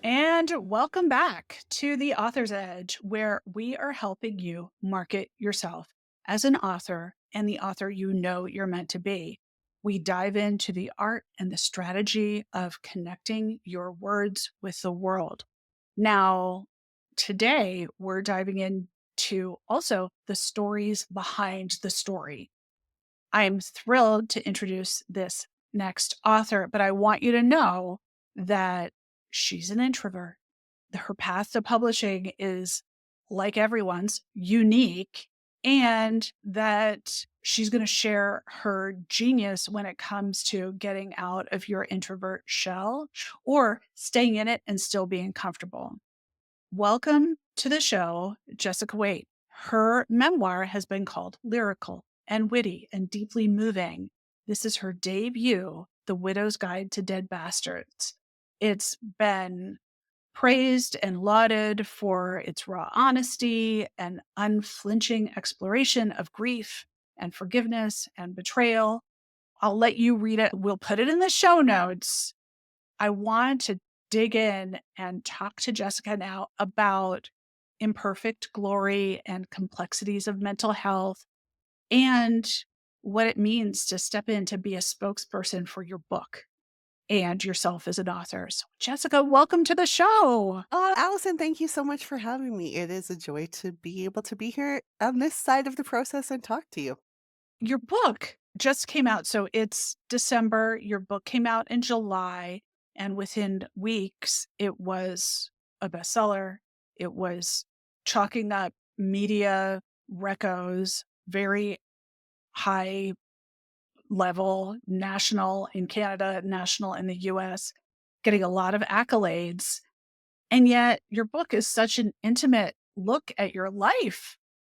And welcome back to the Author's Edge, where we are helping you market yourself as an author and the author you know you're meant to be. We dive into the art and the strategy of connecting your words with the world. Now, today we're diving into also the stories behind the story. I'm thrilled to introduce this next author, but I want you to know that she's an introvert. Her path to publishing is, like everyone's, unique, and that she's going to share her genius when it comes to getting out of your introvert shell or staying in it and still being comfortable. Welcome to the show, Jessica Waite. Her memoir has been called lyrical and witty and deeply moving. This is her debut, The Widow's Guide to Dead Bastards. It's been praised and lauded for its raw honesty and unflinching exploration of grief and forgiveness and betrayal. I'll let you read it. We'll put it in the show notes. I want to dig in and talk to Jessica now about imperfect glory and complexities of mental health and what it means to step in to be a spokesperson for your book and yourself as an author. So, Jessica, welcome to the show. Oh, Allison, thank you so much for having me. It is a joy to be able to be here on this side of the process and talk to you. Your book just came out. So it's December. Your book came out in July. And within weeks, it was a bestseller. It was chalking up media recos, very high level, national in Canada, national in the US, getting a lot of accolades. And yet your book is such an intimate look at your life.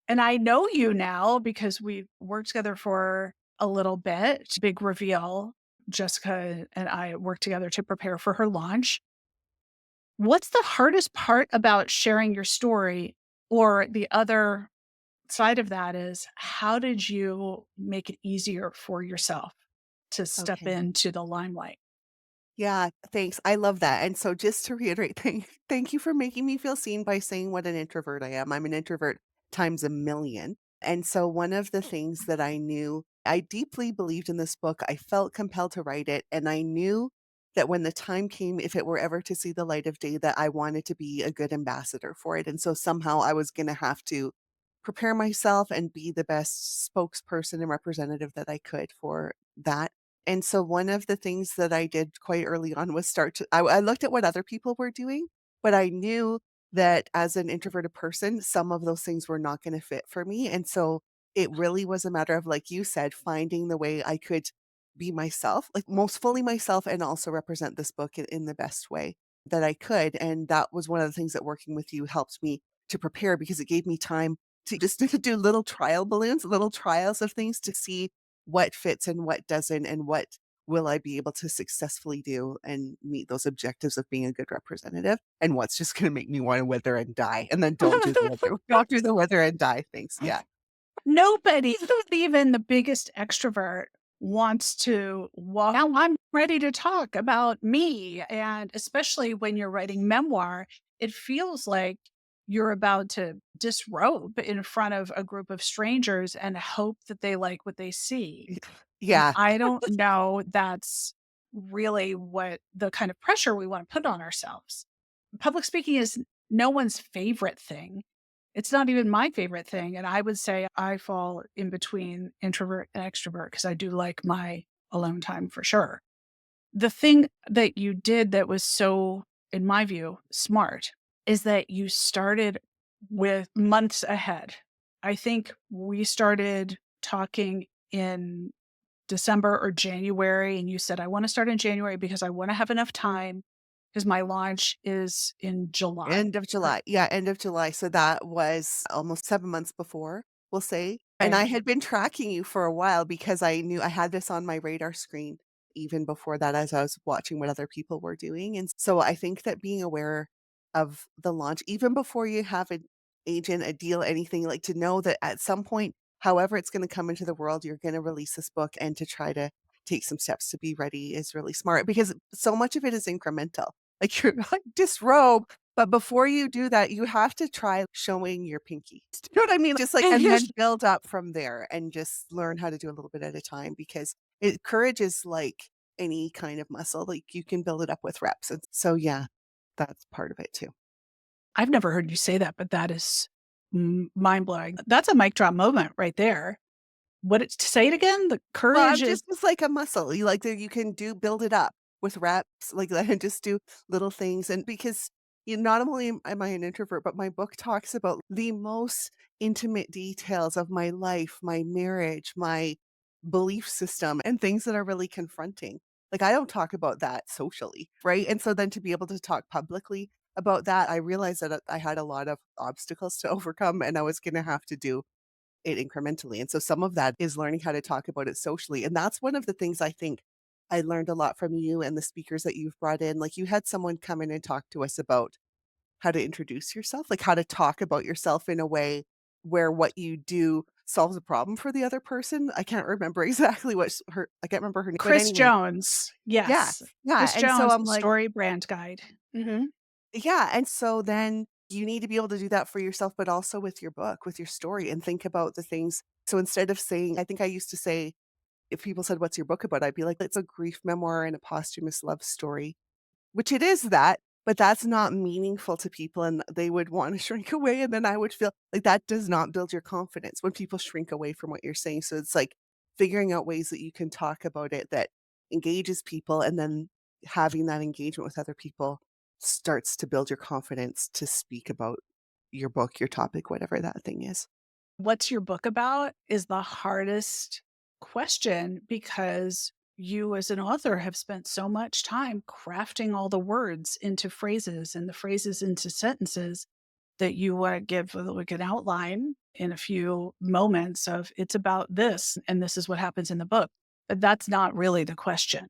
And I know you now because we've worked together for a little bit. Big reveal. Jessica and I worked together to prepare for her launch. What's the hardest part about sharing your story? Or the other side of that is, how did you make it easier for yourself to step Okay. into the limelight? Yeah, thanks. I love that. And so just to reiterate, thank you for making me feel seen by saying what an introvert I am. I'm an introvert times a million. And so one of the things that I knew, I deeply believed in this book. I felt compelled to write it. And I knew that when the time came, if it were ever to see the light of day, that I wanted to be a good ambassador for it. And so somehow I was going to have to prepare myself and be the best spokesperson and representative that I could for that. And so one of the things that I did quite early on was start to I looked at what other people were doing, but I knew that as an introverted person, some of those things were not gonna fit for me, and so it really was a matter of, like you said, finding the way I could be myself, like, most fully myself, and also represent this book in the best way that I could, and that was one of the things that working with you helped me to prepare because it gave me time to just to do little trial balloons, little trials of things to see what fits and what doesn't, and what will I be able to successfully do and meet those objectives of being a good representative, and what's just gonna make me wanna wither and die, and then don't do the wither and die things, yeah. Nobody, even the biggest extrovert, wants to walk. Now I'm ready to talk about me. And especially when you're writing memoir, it feels like you're about to disrobe in front of a group of strangers and hope that they like what they see. And Yeah. I don't know that's really what the kind of pressure we want to put on ourselves. Public speaking is no one's favorite thing. It's not even my favorite thing, and I would say I fall in between introvert and extrovert because I do like my alone time for sure. The thing that you did that was so, in my view, smart is that you started with months ahead. I think we started talking in December or January, and you said, "I wanna start in January because I wanna have enough time because my launch is in July." End of July. Yeah, end of July. So that was almost 7 months before, we'll say. And I Okay. had been tracking you for a while because I knew I had this on my radar screen even before that as I was watching what other people were doing. And so I think that being aware of the launch, even before you have an agent, a deal, anything, like to know that at some point, however it's going to come into the world, you're going to release this book and to try to take some steps to be ready is really smart because so much of it is incremental. like you're like disrobe. But before you do that, you have to try showing your pinky. You know what I mean? Just like, and then build up from there and just learn how to do a little bit at a time because courage is like any kind of muscle. Like you can build it up with reps. And so, yeah, that's part of it too. I've never heard you say that, but that is mind blowing. That's a mic drop moment right there. Say it again? The Well, courage I'm is just it's like a muscle. You like that you can build it up with reps like that and just do little things. And because not only am I an introvert, but my book talks about the most intimate details of my life, my marriage, my belief system, and things that are really confronting. Like I don't talk about that socially, right? And so then to be able to talk publicly about that, I realized that I had a lot of obstacles to overcome and I was going to have to do it incrementally. And so some of that is learning how to talk about it socially. And that's one of the things I think I learned a lot from you and the speakers that you've brought in. Like you had someone come in and talk to us about how to introduce yourself, like how to talk about yourself in a way where what you do solves a problem for the other person. I can't remember exactly I can't remember her name, but Chris anyway, Jones. yeah. Yes. Yeah. Chris And so Jones, I'm the like, story brand guide. Mhm. yeah, and so then you need to be able to do that for yourself, but also with your book, with your story, and think about the things. So instead of saying, I think I used to say, if people said, "What's your book about?" I'd be like, "It's a grief memoir and a posthumous love story." Which it is that, but that's not meaningful to people and they would wanna shrink away, and then I would feel like that does not build your confidence when people shrink away from what you're saying, so it's like figuring out ways that you can talk about it that engages people, and then having that engagement with other people starts to build your confidence to speak about your book, your topic, whatever that thing is. What's your book about is the hardest question because you as an author have spent so much time crafting all the words into phrases and the phrases into sentences that you want to give like an outline in a few moments of it's about this and this is what happens in the book. But that's not really the question.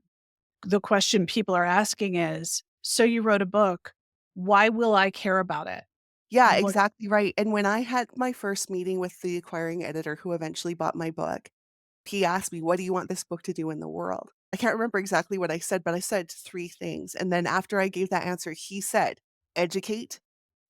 The question people are asking is, so you wrote a book, why will I care about it? Yeah, What exactly right, and when I had my first meeting with the acquiring editor who eventually bought my book, he asked me, "What do you want this book to do in the world?" I can't remember exactly what I said, but I said 3 things, and then after I gave that answer, he said, "Educate,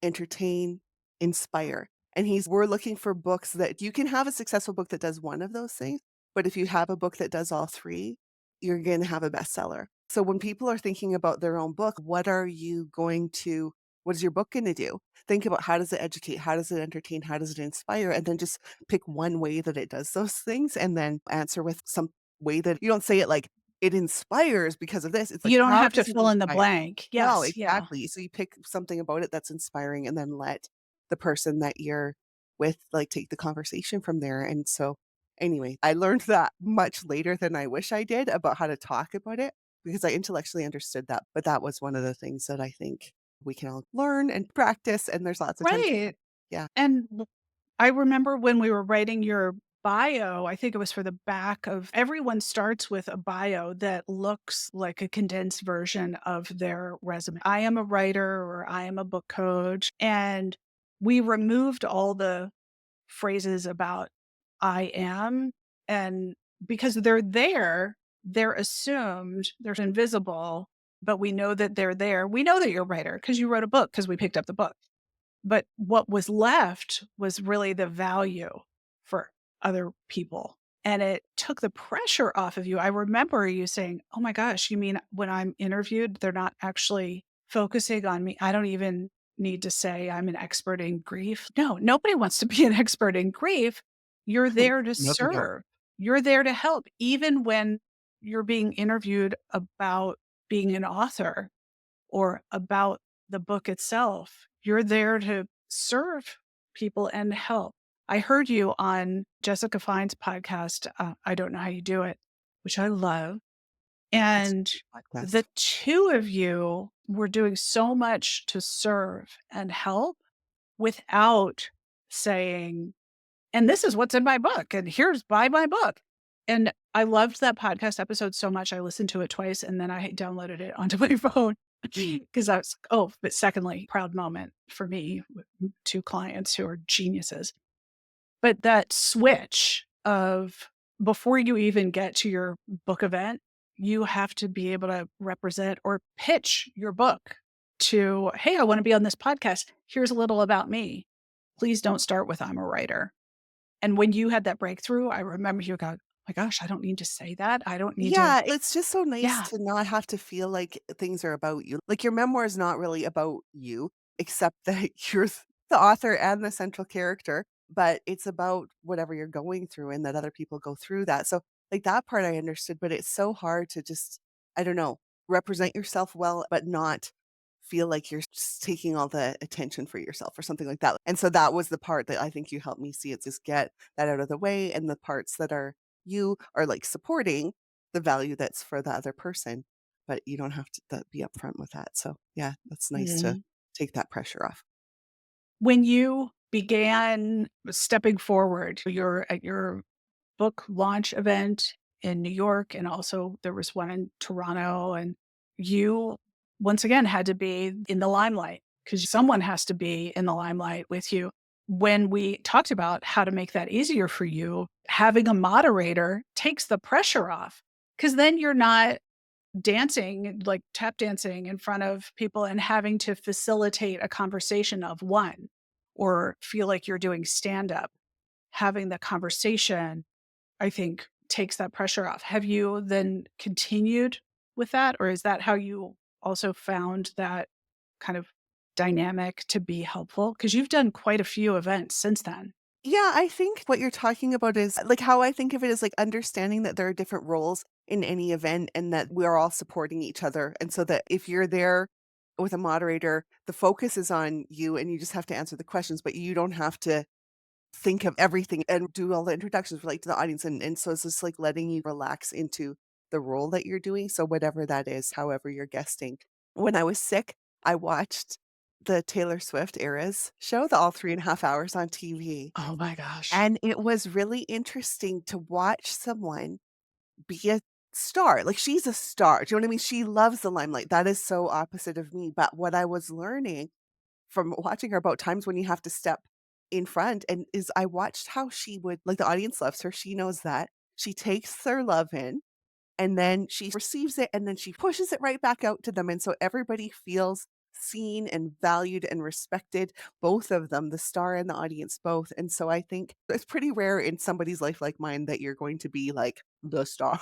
entertain, inspire." And we're looking for books that you can have a successful book that does one of those things, but if you have a book that does all 3, you're gonna have a bestseller. So when people are thinking about their own book, what is your book gonna do? Think about how does it educate, how does it entertain, how does it inspire, and then just pick one way that it does those things and then answer with some way that you don't say it like, "It inspires because of this." It's like, you don't "How have to does it fill in the inspire?" blank. No, Yes, yeah. exactly. So you pick something about it that's inspiring and then let the person that you're with, like, take the conversation from there, and so, anyway, I learned that much later than I wish I did about how to talk about it because I intellectually understood that, but that was one of the things that I think we can all learn and practice, and there's lots of times. Right. Yeah. And I remember when we were writing your bio, I think it was for the back of everyone starts with a bio that looks like a condensed version of their resume. I am a writer or I am a book coach. And we removed all the phrases about I am. And because they're there, they're assumed, they're invisible, but we know that they're there. We know that you're a writer because you wrote a book because we picked up the book. But what was left was really the value for other people, and it took the pressure off of you. I remember you saying, "Oh my gosh, you mean when I'm interviewed, they're not actually focusing on me? I don't even need to say I'm an expert in grief." No, nobody wants to be an expert in grief. You're there to No, they don't. serve. You're there to help, even when you're being interviewed about being an author or about the book itself. You're there to serve people and help. I heard you on Jessica Fine's podcast, I Don't Know How You Do It, which I love. It's a And great the podcast. two of you were doing so much to serve and help without saying, and this is what's in my book, and here's buy my book. And I loved that podcast episode so much. I listened to it twice and then I downloaded it onto my phone because I was, oh, but secondly, proud moment for me with 2 clients who are geniuses. But that switch of before you even get to your book event, you have to be able to represent or pitch your book. to, hey, I want to be on this podcast. Here's a little about me. Please don't start with I'm a writer. And when you had that breakthrough, I remember you go, my gosh, I don't need to say that. I don't need to. Yeah, it's just so nice Yeah. to not have to feel like things are about you. Like, your memoir is not really about you, except that you're the author and the central character, but it's about whatever you're going through and that other people go through that. So, like, that part I understood, but it's so hard to just, I don't know, represent yourself well, but not feel like you're just taking all the attention for yourself or something like that. And so that was the part that I think you helped me see, it just get that out of the way, and the parts that are you are like supporting the value that's for the other person, but you don't have to be upfront with that. So, yeah, that's nice to Mhm. take that pressure off. When you began stepping forward, you're at your book launch event in New York, and also there was one in Toronto, and you once again had to be in the limelight because someone has to be in the limelight with you. When we talked about how to make that easier for you, having a moderator takes the pressure off because then you're not dancing, like tap dancing in front of people and having to facilitate a conversation of one or feel like you're doing stand up. Having the conversation, I think, takes that pressure off. Have you then continued with that? Or is that how you also found that kind of dynamic to be helpful? Because you've done quite a few events since then. Yeah, I think what you're talking about is like how I think of it is like understanding that there are different roles in any event and that we're all supporting each other. And so that if you're there with a moderator, the focus is on you and you just have to answer the questions, but you don't have to think of everything and do all the introductions like to the audience. And so it's just like letting you relax into the role that you're doing. So whatever that is, however you're guesting. When I was sick, I watched the Taylor Swift Eras show, the all 3.5 hours on TV. Oh my gosh. And it was really interesting to watch someone be a star. Like, she's a star. Do you know what I mean? She loves the limelight. That is so opposite of me. But what I was learning from watching her about times when you have to step in front and is I watched how she would like, the audience loves her, she knows that. She takes their love in, and then she receives it, and then she pushes it right back out to them, and so everybody feels seen and valued and respected, both of them, the star and the audience both, and so I think it's pretty rare in somebody's life like mine that you're going to be, like, the star,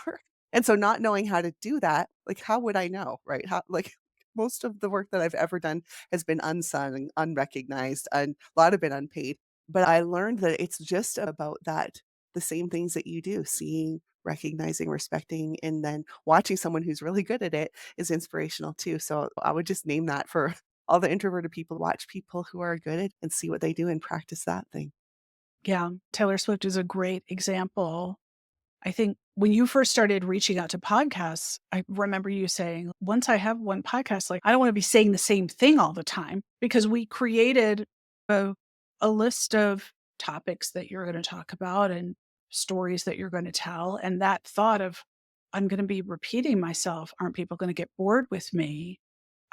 and so not knowing how to do that, like, how would I know, right? How like, most of the work that I've ever done has been unsung, unrecognized, and a lot of it unpaid, but I learned that it's just about that, the same things that you do, seeing, recognizing, respecting, and then watching someone who's really good at it is inspirational too. So I would just name that for all the introverted people, watch people who are good at it and see what they do and practice that thing. Yeah. Taylor Swift is a great example. I think when you first started reaching out to podcasts, I remember you saying, once I have one podcast, like, I don't want to be saying the same thing all the time because we created a, a list of topics that you're going to talk about and stories that you're going to tell. And that thought of, I'm going to be repeating myself. Aren't people going to get bored with me?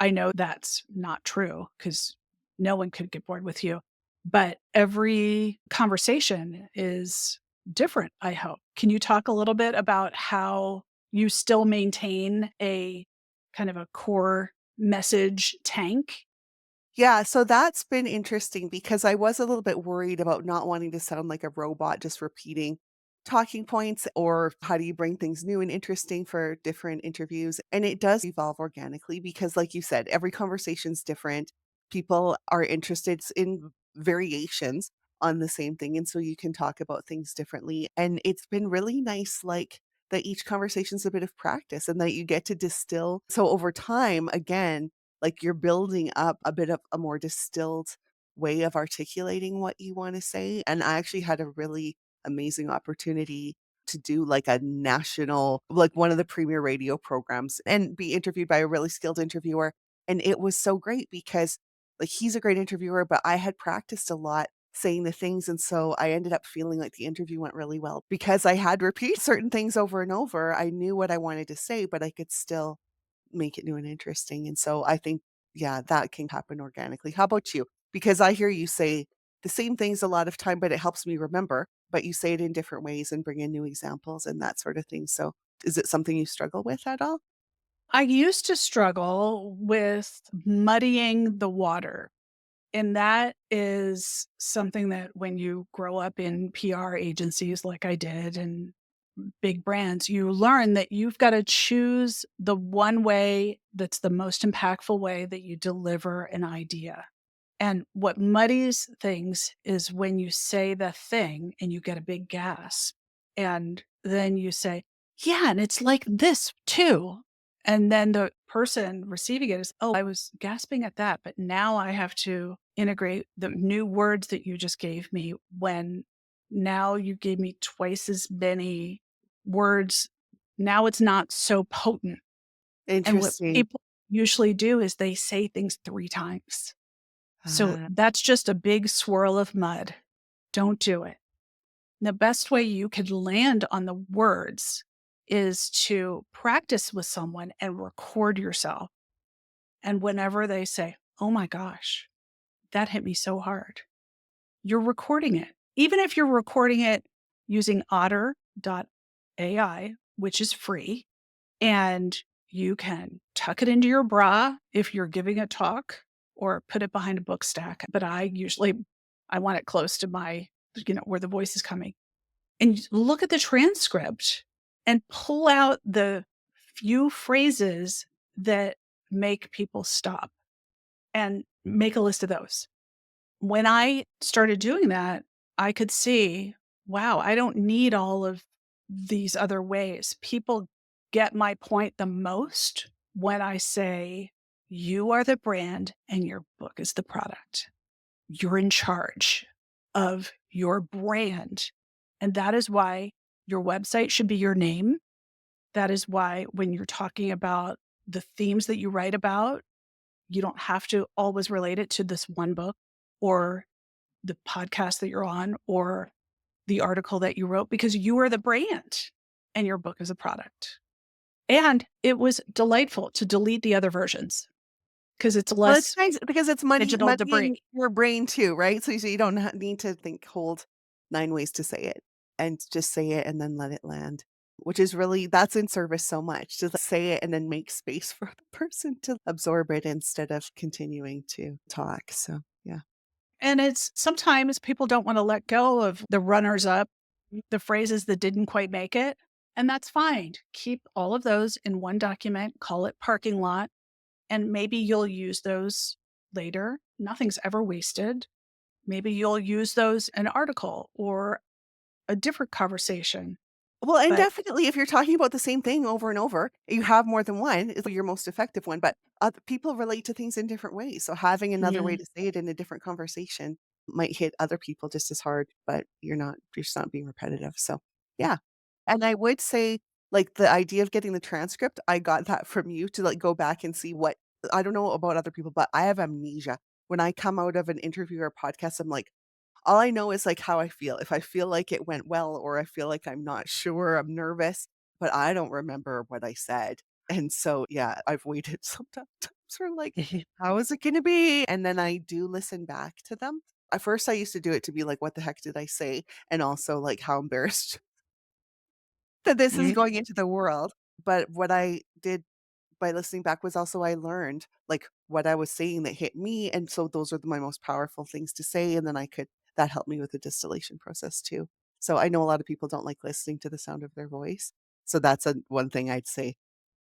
I know that's not true because no one could get bored with you, but every conversation is different, I hope. Can you talk a little bit about how you still maintain a kind of a core message tank? Yeah, so that's been interesting because I was a little bit worried about not wanting to sound like a robot just repeating talking points or how do you bring things new and interesting for different interviews. And it does evolve organically because, like you said, every conversation's different. People are interested in variations on the same thing. And so you can talk about things differently. And it's been really nice, like that each conversation's a bit of practice and that you get to distill. So over time, again, like you're building up a bit of a more distilled way of articulating what you wanna say, and I actually had a really amazing opportunity to do like a national like one of the premier radio programs and be interviewed by a really skilled interviewer, and it was so great because, like, he's a great interviewer, but I had practiced a lot saying the things, and so I ended up feeling like the interview went really well because I had repeat certain things over and over. I knew what I wanted to say, but I could still make it new and interesting, and so I think, yeah, that can happen organically. How about you? Because I hear you say the same things a lot of time, but it helps me remember, but you say it in different ways and bring in new examples and that sort of thing, so is it something you struggle with at all? I used to struggle with muddying the water. And that is something that when you grow up in PR agencies like I did and big brands, you learn that you've got to choose the one way that's the most impactful way that you deliver an idea. And what muddies things is when you say the thing and you get a big gasp. And then you say, yeah, and it's like this too. And then the person receiving it is, oh, I was gasping at that, but now I have to integrate the new words that you just gave me when now you gave me twice as many words. Now it's not so potent. And what Interesting. people usually do is they say things 3 times. So Ah, that's just a big swirl of mud. Don't do it. The best way you could land on the words is to practice with someone and record yourself. And whenever they say, oh my gosh, that hit me so hard, you're recording it. Even if you're recording it using otter.ai, which is free, and you can tuck it into your bra if you're giving a talk or put it behind a book stack. But I want it close to my, where the voice is coming. And look at the transcript and pull out the few phrases that make people stop and make a list of those. When I started doing that, I could see, wow, I don't need all of these other ways. People get my point the most when I say, you are the brand and your book is the product. You're in charge of your brand. And that is why your website should be your name. That is why when you're talking about the themes that you write about, you don't have to always relate it to this one book or the podcast that you're on or the article that you wrote because you are the brand and your book is a product. And it was delightful to delete the other versions because it's well, it's less nice because it's digital debris. muddying your brain too, right? So you don't need to think, hold 9 ways to say it, and just say it and then let it land, which is really that's in service so much to say it and then make space for the person to absorb it instead of continuing to talk. So, yeah. And it's sometimes people don't want to let go of the runners up, the phrases that didn't quite make it. And that's fine. Keep all of those in one document, call it parking lot, and maybe you'll use those later. Nothing's ever wasted. Maybe you'll use those in an article or a different conversation. Well, and But definitely if you're talking about the same thing over and over, you have more than one is your most effective one, but other people relate to things in different ways. So having another way yeah, to say it in a different conversation might hit other people just as hard, but you're just not being repetitive. So, yeah. And I would say like the idea of getting the transcript, I got that from you to like go back and see what I don't know about other people, but I have amnesia. When I come out of an interview or podcast, I'm like, all I know is, like, how I feel. If I feel like it went well or I feel like I'm not sure, I'm nervous, but I don't remember what I said. And so, yeah, I've waited sometimes for, like, how is it gonna be? And then I do listen back to them. At first, I used to do it to be like, "What the heck did I say?" And also, like, how embarrassed that this is going into the world. But what I did by listening back was also I learned, like, what I was saying that hit me, and so those are my most powerful things to say, and then I could that helped me with the distillation process too. So I know a lot of people don't like listening to the sound of their voice. So that's one thing I'd say,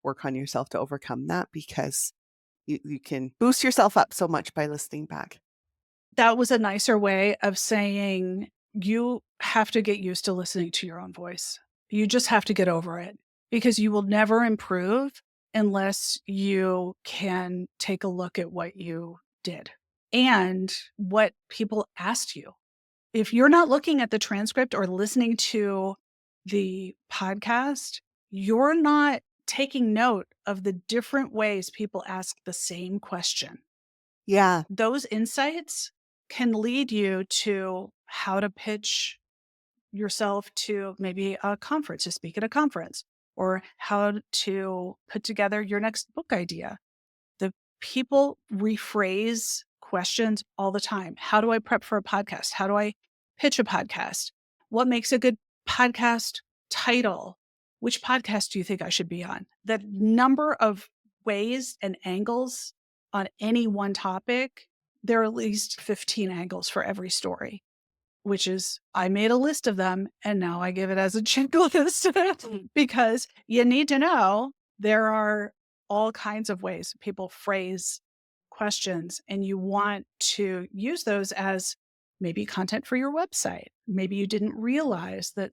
work on yourself to overcome that because you can boost yourself up so much by listening back. that was a nicer way of saying you have to get used to listening to your own voice. You just have to get over it because you will never improve unless you can take a look at what you did and what people asked you. If you're not looking at the transcript or listening to the podcast, you're not taking note of the different ways people ask the same question. Yeah. Those insights can lead you to how to pitch yourself to maybe a conference, to speak at a conference, or how to put together your next book idea. The people rephrase questions all the time. How do I prep for a podcast? How do I pitch a podcast? What makes a good podcast title? Which podcast do you think I should be on? The number of ways and angles on any one topic, there are at least 15 angles for every story, which is I made a list of them and now I give it as a checklist because you need to know there are all kinds of ways people phrase questions and you want to use those as maybe content for your website. Maybe you didn't realize that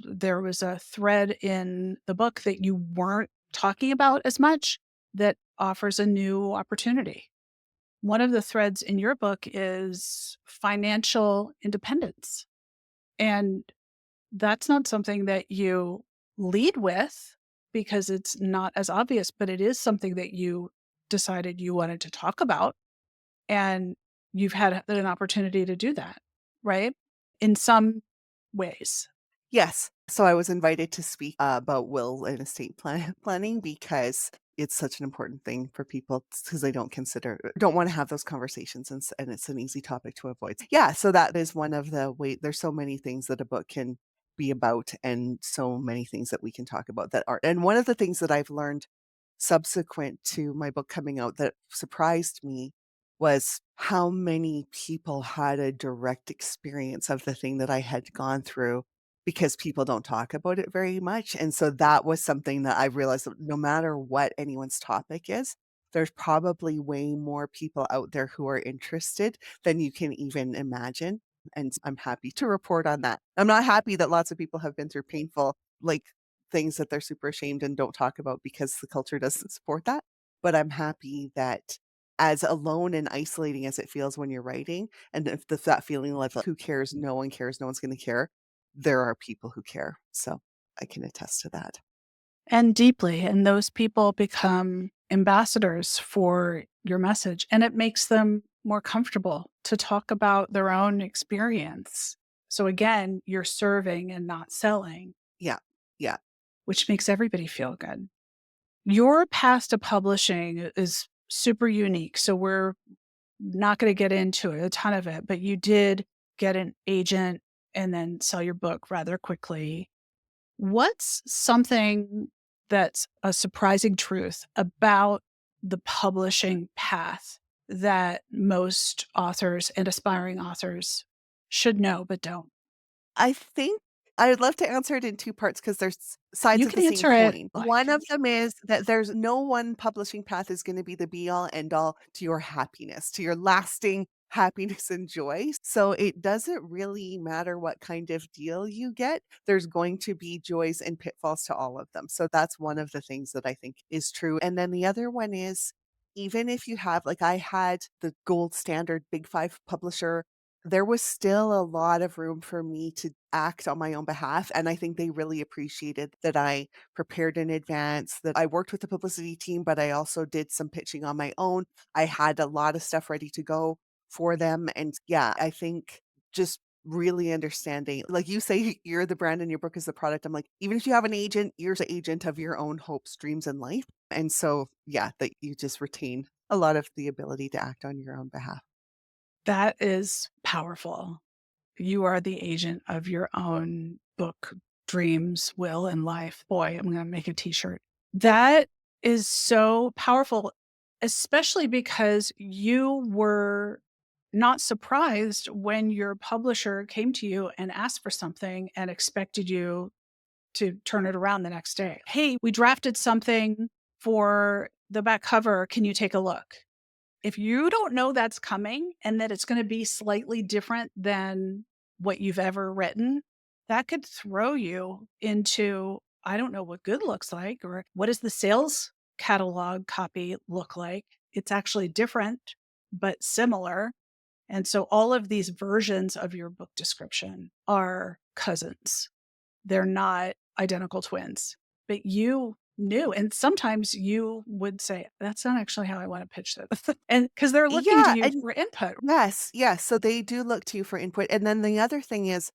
there was a thread in the book that you weren't talking about as much that offers a new opportunity. One of the threads in your book is financial independence. And that's not something that you lead with because it's not as obvious, but it is something that you decided you wanted to talk about. And you've had an opportunity to do that, right? In some ways. Yes. So I was invited to speak about will and estate planning because it's such an important thing for people because they don't want to have those conversations and it's an easy topic to avoid. Yeah. So that is one of the way there's so many things that a book can be about and so many things that we can talk about that are. And one of the things that I've learned subsequent to my book coming out that surprised me was how many people had a direct experience of the thing that I had gone through because people don't talk about it very much, and so that was something that I realized that no matter what anyone's topic is, there's probably way more people out there who are interested than you can even imagine, and I'm happy to report on that. I'm not happy that lots of people have been through painful, like, things that they're super ashamed and don't talk about because the culture doesn't support that, but I'm happy that as alone and isolating as it feels when you're writing, and if that feeling like, "Who cares? No one cares. No one's gonna care." There are people who care, so I can attest to that. And deeply. And those people become ambassadors for your message. And it makes them more comfortable to talk about their own experience. So again, you're serving and not selling, Yeah, yeah. which makes everybody feel good. Your path to publishing is super unique. So we're not going to get into a ton of it, but you did get an agent and then sell your book rather quickly. What's something that's a surprising truth about the publishing path that most authors and aspiring authors should know but don't? I think I would love to answer it in 2 parts because there's sides You of can the same answer it coin. One like, of them is that there's no one publishing path is gonna be the be all end all to your happiness, to your lasting happiness and joy. So it doesn't really matter what kind of deal you get, there's going to be joys and pitfalls to all of them. So that's one of the things that I think is true. And then the other one is, even if you have like I had the gold standard Big 5 publisher, there was still a lot of room for me to act on my own behalf, and I think they really appreciated that I prepared in advance, that I worked with the publicity team, but I also did some pitching on my own. I had a lot of stuff ready to go for them, and yeah, I think just really understanding like you say, you're the brand and your book is the product. I'm like, even if you have an agent, you're the agent of your own hopes, dreams, and life, and so, yeah, that you just retain a lot of the ability to act on your own behalf. that is powerful. You are the agent of your own book, dreams, will, and life. Boy, I'm going to make a t shirt. That is so powerful, especially because you were not surprised when your publisher came to you and asked for something and expected you to turn it around the next day. Hey, we drafted something for the back cover. Can you take a look? If you don't know that's coming and that it's going to be slightly different than what you've ever written, that could throw you into, I don't know what good looks like, or what does the sales catalog copy look like? It's actually different, but similar. And so all of these versions of your book description are cousins. They're not identical twins, but you knew. And sometimes you would say, that's not actually how I want to pitch this. And because they're looking to Yeah, you and for input. yes, yes, so they do look to you for input, and then the other thing is,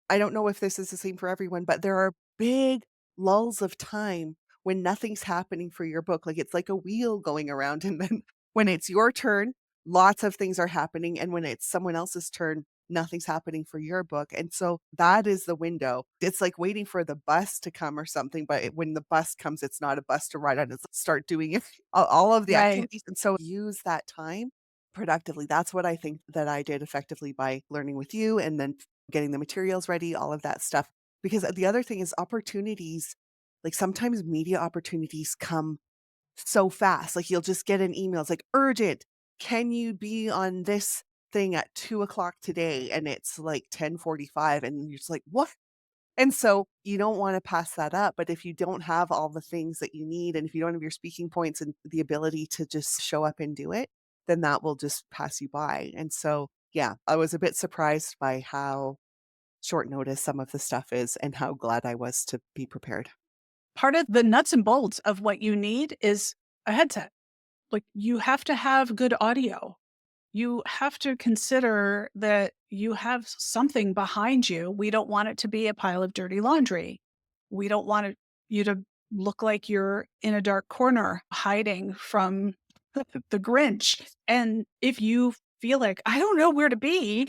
I don't know if this is the same for everyone, but there are big lulls of time when nothing's happening for your book, like, it's like a wheel going around, and then when it's your turn, lots of things are happening, and when it's someone else's turn, nothing's happening for your book. And so that is the window. It's like waiting for the bus to come or something, but when the bus comes, it's not a bus to ride on. It's start doing it, all of the Right. activities. And so use that time productively. That's what I think that I did effectively by learning with you and then getting the materials ready, all of that stuff. Because the other thing is opportunities, like sometimes media opportunities come so fast. Like you'll just get an email. It's like urgent. Can you be on this thing at 2 o'clock today? And it's like 10:45, and you're just like, what? And so you don't want to pass that up. But if you don't have all the things that you need, and if you don't have your speaking points and the ability to just show up and do it, then that will just pass you by. And so, yeah, I was a bit surprised by how short notice some of the stuff is and how glad I was to be prepared. Part of the nuts and bolts of what you need is a headset. Like, you have to have good audio. You have to consider that you have something behind you. We don't want it to be a pile of dirty laundry. We don't want you to look like you're in a dark corner hiding from the Grinch. And if you feel like, I don't know where to be,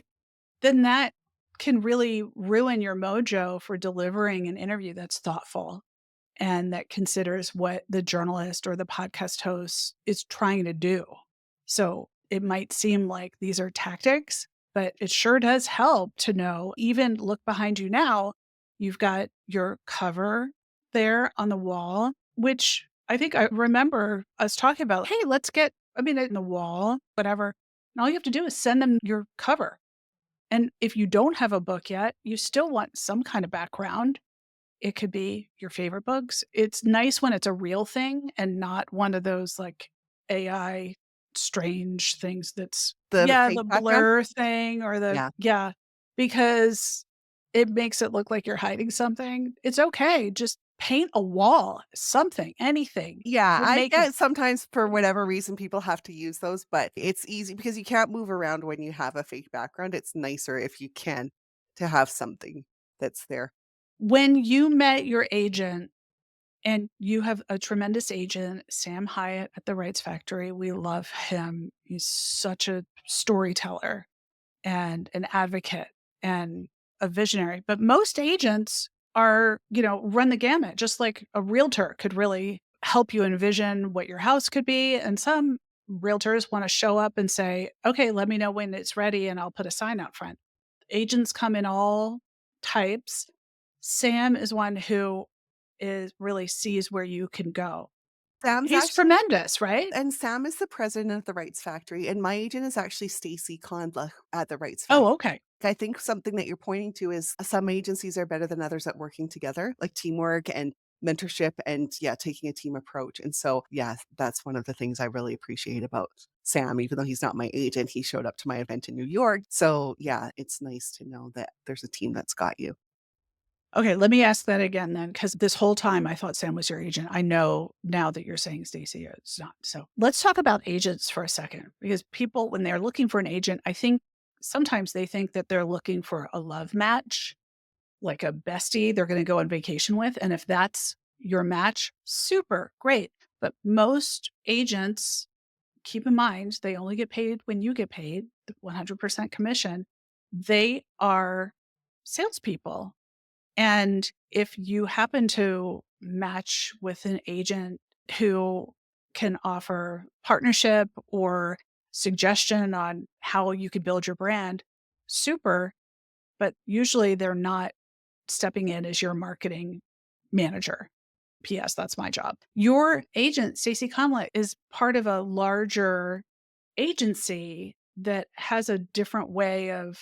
then that can really ruin your mojo for delivering an interview that's thoughtful and that considers what the journalist or the podcast host is trying to do. So it might seem like these are tactics, but it sure does help to know. Even look behind you now, you've got your cover there on the wall, which I think I remember us talking about. Hey, let's get, I mean, in the wall, whatever. And all you have to do is send them your cover. And if you don't have a book yet, you still want some kind of background. It could be your favorite books. It's nice when it's a real thing and not one of those, like, AI strange things that's The yeah, the fake background? blur thing or the Yeah. yeah, because it makes it look like you're hiding something. It's okay, just paint a wall, something, anything. Yeah, We'll I make it get sometimes for whatever reason people have to use those, but it's easy because you can't move around when you have a fake background. It's nicer if you can to have something that's there. when you met your agent. And you have a tremendous agent, Sam Hyatt at the Rights Factory. We love him. He's such a storyteller and an advocate and a visionary. But most agents are, run the gamut, just like a realtor could really help you envision what your house could be. And some realtors want to show up and say, okay, let me know when it's ready and I'll put a sign out front. Agents come in all types. Sam is one who is really sees where you can go. Sam's He's actually tremendous, right? and Sam is the president of the Rights Factory, and my agent is actually Stacy Condla at the Rights Factory. Oh, okay. I think something that you're pointing to is some agencies are better than others at working together, like teamwork and mentorship and yeah, taking a team approach. And so, yeah, that's one of the things I really appreciate about Sam, even though he's not my agent, he showed up to my event in New York. So, yeah, it's nice to know that there's a team that's got you. Okay, let me ask that again then, because this whole time I thought Sam was your agent. I know now that you're saying Stacey, it's not. So let's talk about agents for a second, because people, when they're looking for an agent, I think sometimes they think that they're looking for a love match, like a bestie they're going to go on vacation with. And if that's your match, super great. But most agents, keep in mind, they only get paid when you get paid, the 100% commission. They are salespeople. And if you happen to match with an agent who can offer partnership or suggestion on how you could build your brand, super. But usually they're not stepping in as your marketing manager. P.S. That's my job. Your agent, Stacey Conlett, is part of a larger agency that has a different way of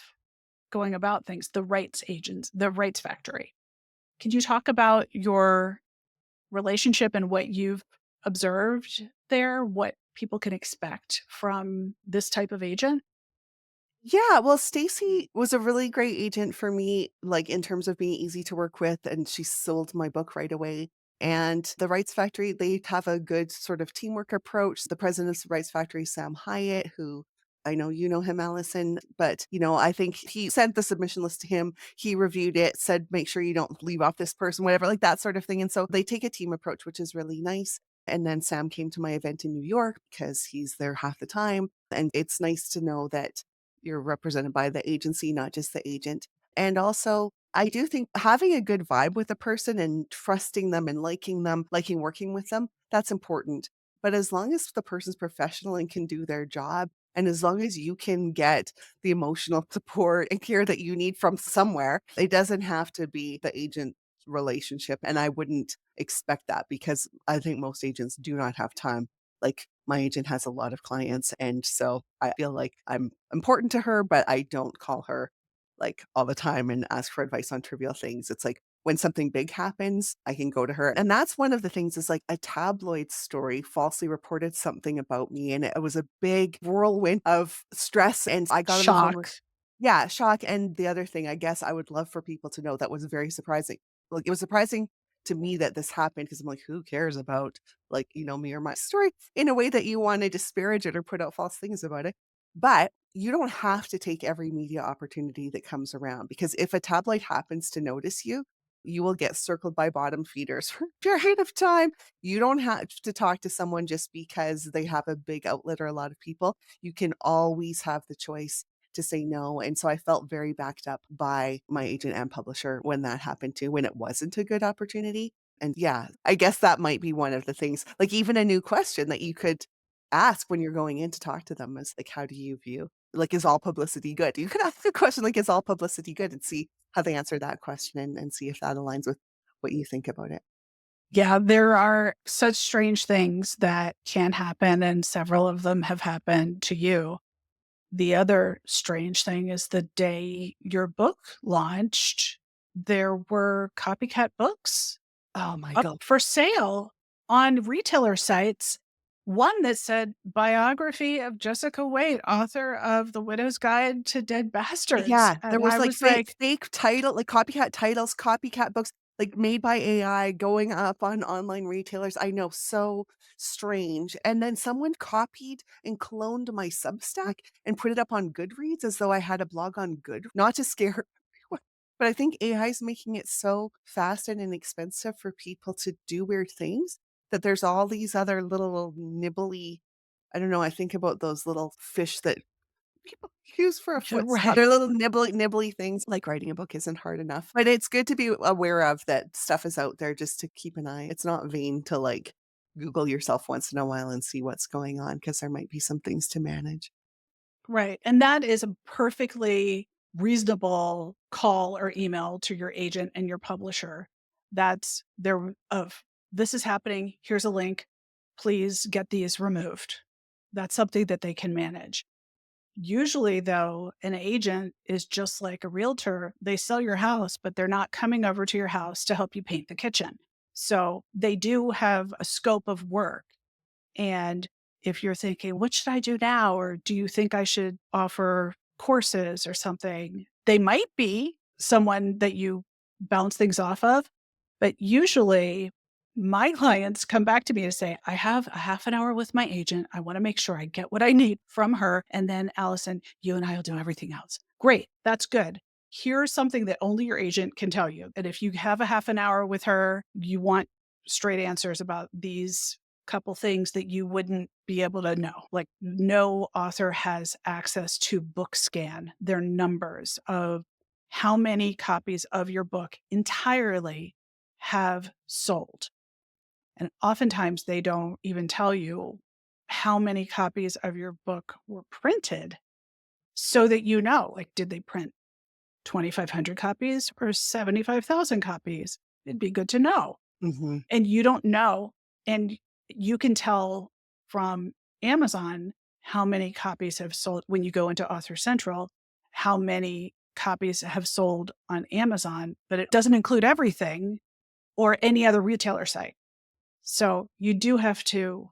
going about things. The rights agents, the rights factory. Can you talk about your relationship and what you've observed there? What people can expect from this type of agent? Yeah, well, Stacy was a really great agent for me, like in terms of being easy to work with, and she sold my book right away. And the Rights Factory, they have a good sort of teamwork approach. The president of the Rights Factory, Sam Hyatt, who I know you know him, Allison, but I think he sent the submission list to him. He reviewed it, said, make sure you don't leave off this person, whatever, like that sort of thing. And so they take a team approach, which is really nice. And then Sam came to my event in New York because he's there half the time. And it's nice to know that you're represented by the agency, not just the agent. And also, I do think having a good vibe with a person and trusting them and liking them, liking working with them, that's important. But as long as the person's professional and can do their job, and as long as you can get the emotional support and care that you need from somewhere, it doesn't have to be the agent relationship. And I wouldn't expect that because I think most agents do not have time. Like my agent has a lot of clients. And so I feel like I'm important to her, but I don't call her like all the time and ask for advice on trivial things. It's like when something big happens, I can go to her. And that's one of the things is like a tabloid story falsely reported something about me. And it was a big whirlwind of stress. And I got on the phone with, Shock. yeah, shock. And the other thing, I guess I would love for people to know that was very surprising. Like it was surprising to me that this happened because I'm like, who cares about like, me or my story in a way that you want to disparage it or put out false things about it. But you don't have to take every media opportunity that comes around because if a tabloid happens to notice you, you will get circled by bottom feeders for a period of time. You don't have to talk to someone just because they have a big outlet or a lot of people. You can always have the choice to say no. And so I felt very backed up by my agent and publisher when that happened too, when it wasn't a good opportunity. And yeah, I guess that might be one of the things, like even a new question that you could ask when you're going in to talk to them is like, how do you view, like, is all publicity good? You could ask a question like, is all publicity good? And see how they answer that question and see if that aligns with what you think about it. Yeah, there are such strange things that can happen, and several of them have happened to you. The other strange thing is the day your book launched, there were copycat books Oh my up god. for sale on retailer sites. One that said biography of Jessica Waite, author of The Widow's Guide to Dead Bastards. Yeah, there And was, I like, was like, fake title like, copycat titles, copycat books, like, made by AI going up on online retailers. I know, so strange, and then someone copied and cloned my Substack and put it up on Goodreads as though I had a blog on Good not to scare everyone, but I think AI is making it so fast and inexpensive for people to do weird things that there's all these other little nibbly I don't know, I think about those little fish that people use for a foot right. they're little nibbly things, like writing a book isn't hard enough, but it's good to be aware of that stuff is out there just to keep an eye. It's not vain to, like, Google yourself once in a while and see what's going on because there might be some things to manage. Right. And that is a perfectly reasonable call or email to your agent and your publisher. That's their of this is happening. Here's a link. Please get these removed. That's something that they can manage. Usually, though, an agent is just like a realtor. They sell your house, but they're not coming over to your house to help you paint the kitchen. So they do have a scope of work. And if you're thinking, what should I do now? Or do you think I should offer courses or something? They might be someone that you bounce things off of. But usually my clients come back to me to say, I have a half an hour with my agent. I want to make sure I get what I need from her. And then Allison, you and I will do everything else. Great. That's good. Here's something that only your agent can tell you. And if you have a half an hour with her, you want straight answers about these couple things that you wouldn't be able to know. Like no author has access to book scan their numbers of how many copies of your book entirely have sold. And oftentimes they don't even tell you how many copies of your book were printed so that you know, like, did they print 2,500 copies or 75,000 copies? It'd be good to know. Mhm. And you don't know. And you can tell from Amazon how many copies have sold when you go into Author Central, how many copies have sold on Amazon, but it doesn't include everything or any other retailer site. So you do have to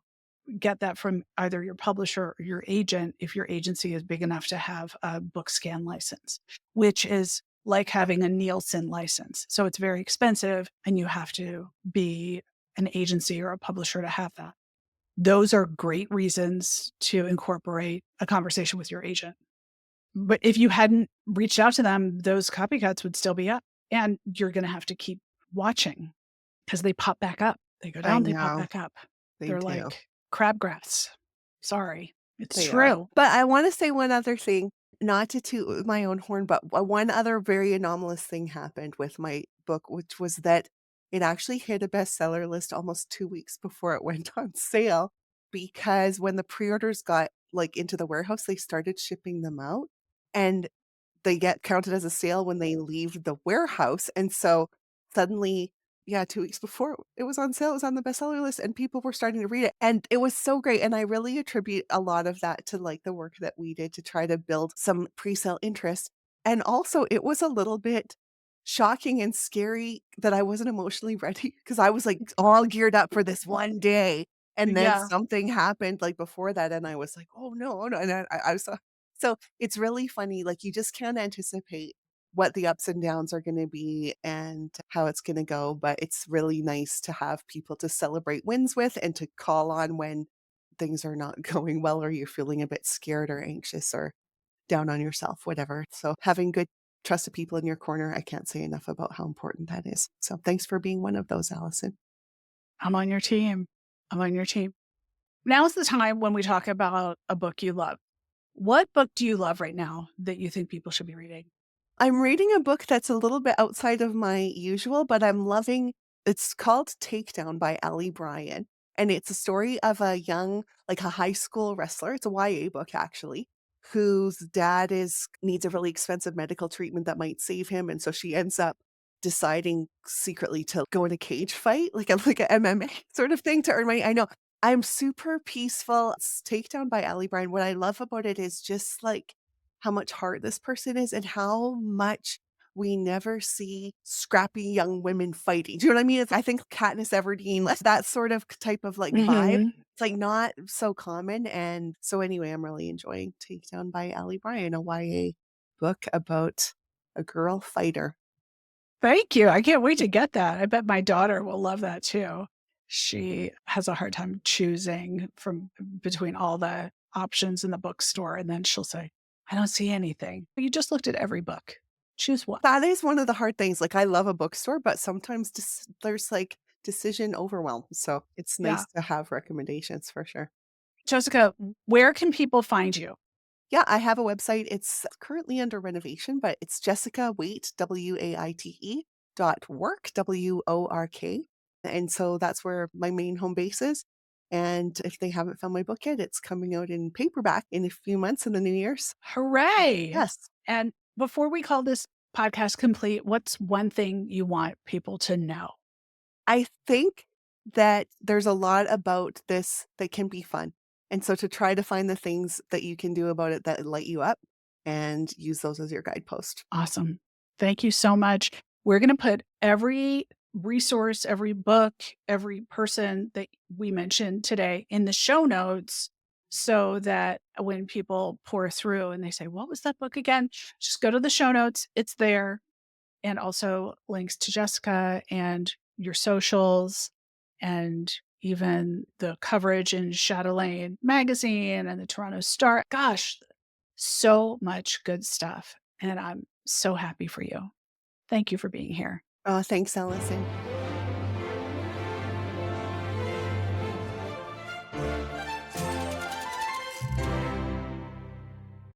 get that from either your publisher or your agent if your agency is big enough to have a book scan license, which is like having a Nielsen license. So it's very expensive and you have to be an agency or a publisher to have that. Those are great reasons to incorporate a conversation with your agent. But if you hadn't reached out to them, those copycats would still be up and you're going to have to keep watching because they pop back up. They go I down, they pop know. back up. They They're do. like crabgrass. Sorry, it's They are. true. But I wanna say one other thing. Not to toot my own horn, but one other very anomalous thing happened with my book, which was that it actually hit a bestseller list almost 2 weeks before it went on sale, because when the pre-orders got, like, into the warehouse, they started shipping them out, and they get counted as a sale when they leave the warehouse, and so suddenly, yeah, 2 weeks before it was on sale, it was on the bestseller list, and people were starting to read it, and it was so great, and I really attribute a lot of that to, like, the work that we did to try to build some presale interest, and also, it was a little bit shocking and scary that I wasn't emotionally ready because I was, like, all geared up for this one day, and then Yeah, something happened, like, before that, and I was like, "Oh, no, oh, no," and I was so it's really funny, like, you just can't anticipate what the ups and downs are gonna be and how it's gonna go, but it's really nice to have people to celebrate wins with and to call on when things are not going well or you're feeling a bit scared or anxious or down on yourself, whatever. So having good trusted people in your corner, I can't say enough about how important that is. So thanks for being one of those, Allison. I'm on your team. I'm on your team. Now's the time when we talk about a book you love. What book do you love right now that you think people should be reading? I'm reading a book that's a little bit outside of my usual, but I'm loving it's called Takedown by Ali Bryan, and it's a story of a young like a high school wrestler, it's a YA book actually, whose dad is needs a really expensive medical treatment that might save him, and so she ends up deciding secretly to go in a cage fight, like a MMA sort of thing to earn money. I know. I'm super peaceful. It's Takedown by Ali Bryan. What I love about it is just, like, how much heart this person is and how much we never see scrappy young women fighting. Do you know what I mean? I think Katniss Everdeen, like that sort of type of like vibe. Mhm. It's like not so common. And so anyway, I'm really enjoying Takedown by Ali Bryan, a YA book about a girl fighter. Thank you. I can't wait to get that. I bet my daughter will love that too. She has a hard time choosing from between all the options in the bookstore, and then she'll say, "I don't see anything." You just looked at every book. Choose one. That is one of the hard things. Like I love a bookstore, but sometimes there's like decision overwhelm. So it's Yeah. nice to have recommendations for sure. Jessica, where can people find you? Yeah, I have a website. It's currently under renovation, but it's Jessica Waite, Waite .work, WORK. And so that's where my main home base is. And if they haven't found my book yet, it's coming out in paperback in a few months in the new year's. Hooray. Yes. And before we call this podcast complete, what's one thing you want people to know? I think that there's a lot about this that can be fun. And so to try to find the things that you can do about it that light you up and use those as your guidepost. Awesome. Thank you so much. We're going to put every resource, every book, every person that we mentioned today in the show notes so that when people pour through and they say, "What was that book again?" Just go to the show notes. It's there. And also links to Jessica and your socials and even the coverage in Chatelaine Magazine and the Toronto Star. Gosh, so much good stuff. And I'm so happy for you. Thank you for being here. Thanks, Allison.